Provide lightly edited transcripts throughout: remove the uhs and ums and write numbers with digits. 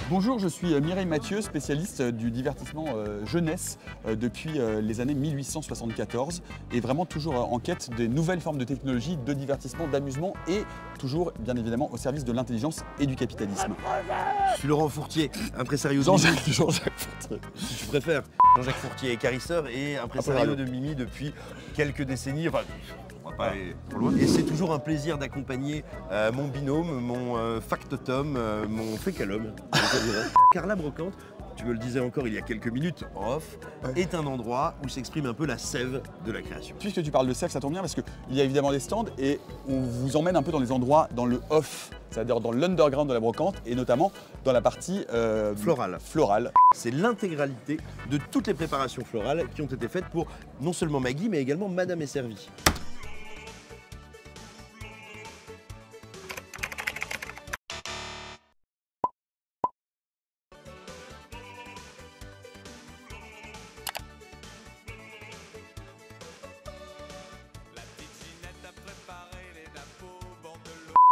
Bonjour, je suis Mireille Mathieu, spécialiste du divertissement jeunesse depuis les années 1874 et vraiment toujours en quête des nouvelles formes de technologie, de divertissement, d'amusement et toujours bien évidemment au service de l'intelligence et du capitalisme. Je suis Laurent Fourtier, impresario de Jean-Jacques Fourtier. si tu préfères. Jean-Jacques Fourtier est carisseur et impresario de Mimi depuis quelques décennies. Enfin, on va pas aller trop loin. Et c'est toujours un plaisir d'accompagner mon binôme, mon factotum, mon fécalum. Carla Brocante, tu me le disais encore il y a quelques minutes en off, est un endroit où s'exprime un peu la sève de la création. Puisque tu parles de sève, ça tombe bien parce qu'il y a évidemment des stands et on vous emmène un peu dans les endroits, dans le off, c'est-à-dire dans l'underground de la brocante et notamment dans la partie florale. C'est l'intégralité de toutes les préparations florales qui ont été faites pour non seulement Maggie mais également Madame est servie.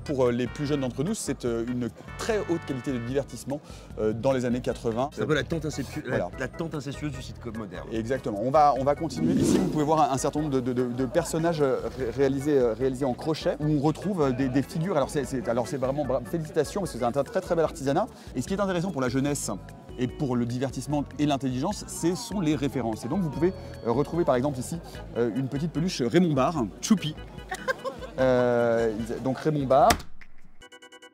Pour les plus jeunes d'entre nous, c'est une très haute qualité de divertissement dans les années 80. C'est un peu la tente incestueuse du sitcom moderne. Exactement. On va continuer. Ici, vous pouvez voir un certain nombre de personnages réalisés en crochet, où on retrouve des figures. Alors c'est vraiment félicitations, parce que c'est un très très bel artisanat. Et ce qui est intéressant pour la jeunesse et pour le divertissement et l'intelligence, ce sont les références. Et donc vous pouvez retrouver par exemple ici une petite peluche Raymond Barre, Choupi. Donc Raymond Barre.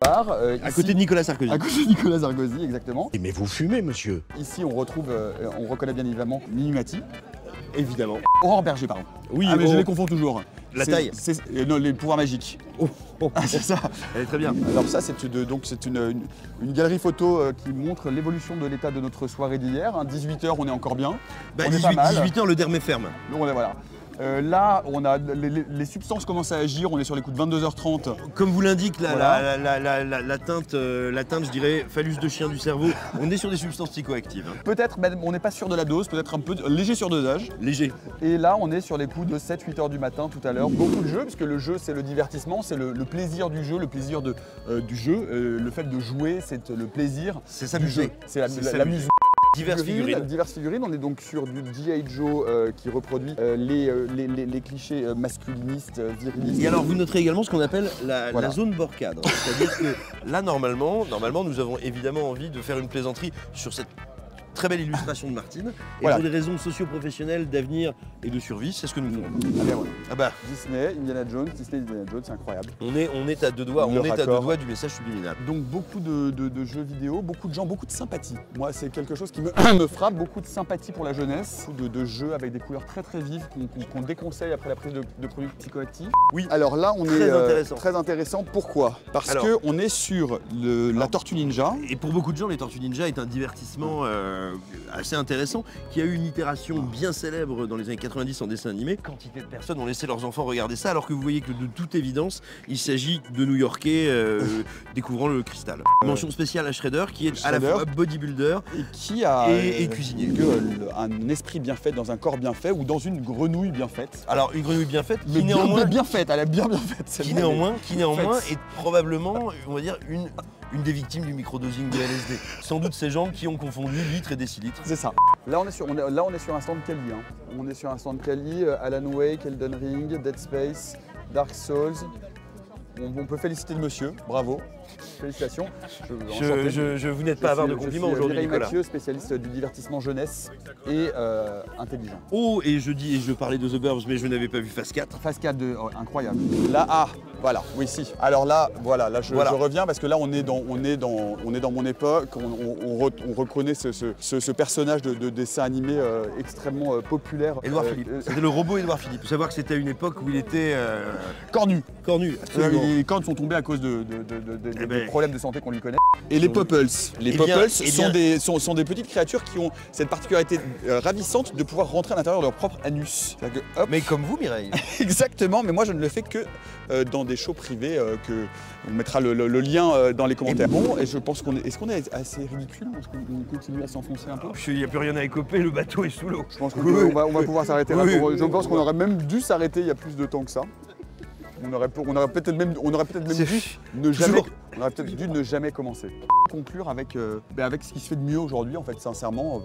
À côté de Nicolas Sarkozy. À côté de Nicolas Sarkozy, exactement. Mais vous fumez, monsieur. Ici, on reconnaît bien évidemment Mimimati. Évidemment. Aurore Berger, pardon. Oui, mais je les confonds toujours. La taille. Non, les pouvoirs magiques. C'est ça. Elle est très bien. Alors ça, c'est une galerie photo qui montre l'évolution de l'état de notre soirée d'hier. 18 h, on est encore bien. Bah, on est pas mal. 18 h, le derme est ferme. Donc, voilà. Là, on a les substances commencent à agir, on est sur les coups de 22 h 30. Comme vous l'indique Voilà. la teinte, je dirais, phallus de chien du cerveau, on est sur des substances psychoactives. Peut-être, on n'est pas sûr de la dose, peut-être un peu léger surdosage. Léger. Et là, on est sur les coups de 7-8 h du matin tout à l'heure. Beaucoup de jeux, parce que le jeu, c'est le divertissement, c'est le plaisir du jeu, le plaisir du jeu. Le fait de jouer, c'est le plaisir du jeu. C'est l'amusement. Diverses figurines, on est donc sur du G.I. Joe qui reproduit les clichés masculinistes, virilistes. Et alors vous noterez également ce qu'on appelle la zone bord cadre. C'est-à-dire que là normalement nous avons évidemment envie de faire une plaisanterie sur cette très belle illustration de Martine. Et pour des raisons socio-professionnelles, d'avenir et de survie, c'est ce que nous faisons. Ah ben voilà. Ah bah. Disney, Indiana Jones, c'est incroyable. On est à deux doigts, du message subliminal. Donc beaucoup de jeux vidéo, beaucoup de gens, beaucoup de sympathie. Moi, c'est quelque chose qui me frappe, beaucoup de sympathie pour la jeunesse, beaucoup de jeux avec des couleurs très très vives qu'on déconseille après la prise de produits psychoactifs. Oui. Alors là, on est très intéressant. Pourquoi? Parce qu'on est sur la Tortue Ninja. Et pour beaucoup de gens, les Tortues Ninja est un divertissement assez intéressant, qui a eu une itération bien célèbre dans les années 90 en dessin animé. Quantité de personnes ont laissé leurs enfants regarder ça, alors que vous voyez que de toute évidence, il s'agit de New-Yorkais découvrant le cristal. Mention spéciale à Shredder, qui est à la fois bodybuilder et qui a et cuisinier. Un esprit bien fait dans un corps bien fait ou dans une grenouille bien faite. Alors une grenouille bien faite, qui néanmoins bien faite, elle est bien faite. Qui néanmoins est probablement, on va dire, une des victimes du microdosing de LSD. Sans doute ces gens qui ont confondu litres et décilitres. C'est ça. Là on est sur un stand Kali. On est sur un stand Kali, Alan Wake, Elden Ring, Dead Space, Dark Souls. On peut féliciter le monsieur, bravo. Félicitations. Vous n'êtes pas avare de compliments aujourd'hui, Mireille Nicolas. Mathieu, spécialiste du divertissement jeunesse et intelligent. Oh, et je parlais de The Burbs, mais je n'avais pas vu Phase 4. Phase 4, incroyable. Là, voilà, oui, si. Alors là, je reviens parce que là, on est dans mon époque. On reconnaît ce personnage de dessin animé extrêmement populaire. Édouard Philippe. C'était le robot Édouard Philippe. Il faut savoir que c'était à une époque où il était cornu. Absolument. Les cornes sont tombées à cause des problèmes de santé qu'on lui connaît. Et les Popples. Les Popples sont des petites créatures qui ont cette particularité ravissante de pouvoir rentrer à l'intérieur de leur propre anus. Mais comme vous, Mireille. Exactement, mais moi je ne le fais que dans des shows privés on mettra le lien dans les commentaires. Bon, et je pense est-ce qu'on est assez ridicule? Est-ce qu'on continue à s'enfoncer un peu? Il n'y a plus rien à écoper, le bateau est sous l'eau. Je pense qu'on va pouvoir s'arrêter là. Je pense qu'on aurait même dû s'arrêter il y a plus de temps que ça. On aurait peut-être même dû ne jamais commencer. Conclure avec ce qui se fait de mieux aujourd'hui, en fait, sincèrement.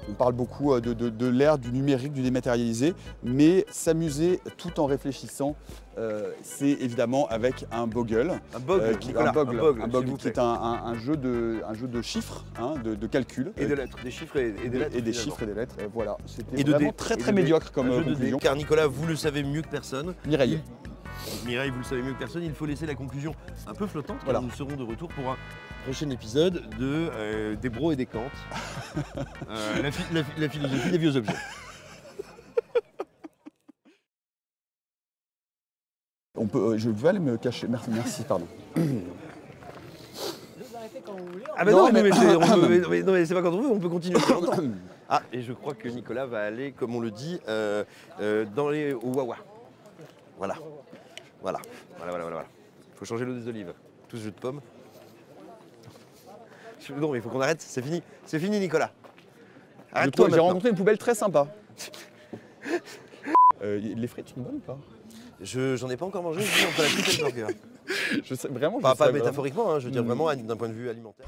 On parle beaucoup de l'ère du numérique, du dématérialisé, mais s'amuser tout en réfléchissant, c'est évidemment avec un Boggle. Un Boggle, qui est un jeu de chiffres, hein, de calcul. Et de lettres, des chiffres et des lettres. Et des chiffres et des lettres, voilà. C'était vraiment très médiocre comme conclusion. Car Nicolas, vous le savez mieux que personne. Mireille. Mireille, vous le savez mieux que personne, il faut laisser la conclusion un peu flottante, car voilà. nous serons de retour pour un prochain épisode de des bros et des cantes. La philosophie des vieux objets. Je vais aller me cacher. Merci, pardon. Ah bah non, mais c'est pas quand on veut, on peut continuer très longtemps. Ah, et je crois que Nicolas va aller, comme on le dit, au Wawa. Voilà. Faut changer l'eau des olives. Tout ce jus de pomme. Non, mais il faut qu'on arrête, c'est fini. C'est fini, Nicolas. Arrête-toi. J'ai rencontré une poubelle très sympa. Les frites sont bonnes ou pas? J'en ai pas encore mangé, je dis entre la frite et le burger. Je sais, vraiment, Pas métaphoriquement, hein, je veux dire vraiment d'un point de vue alimentaire.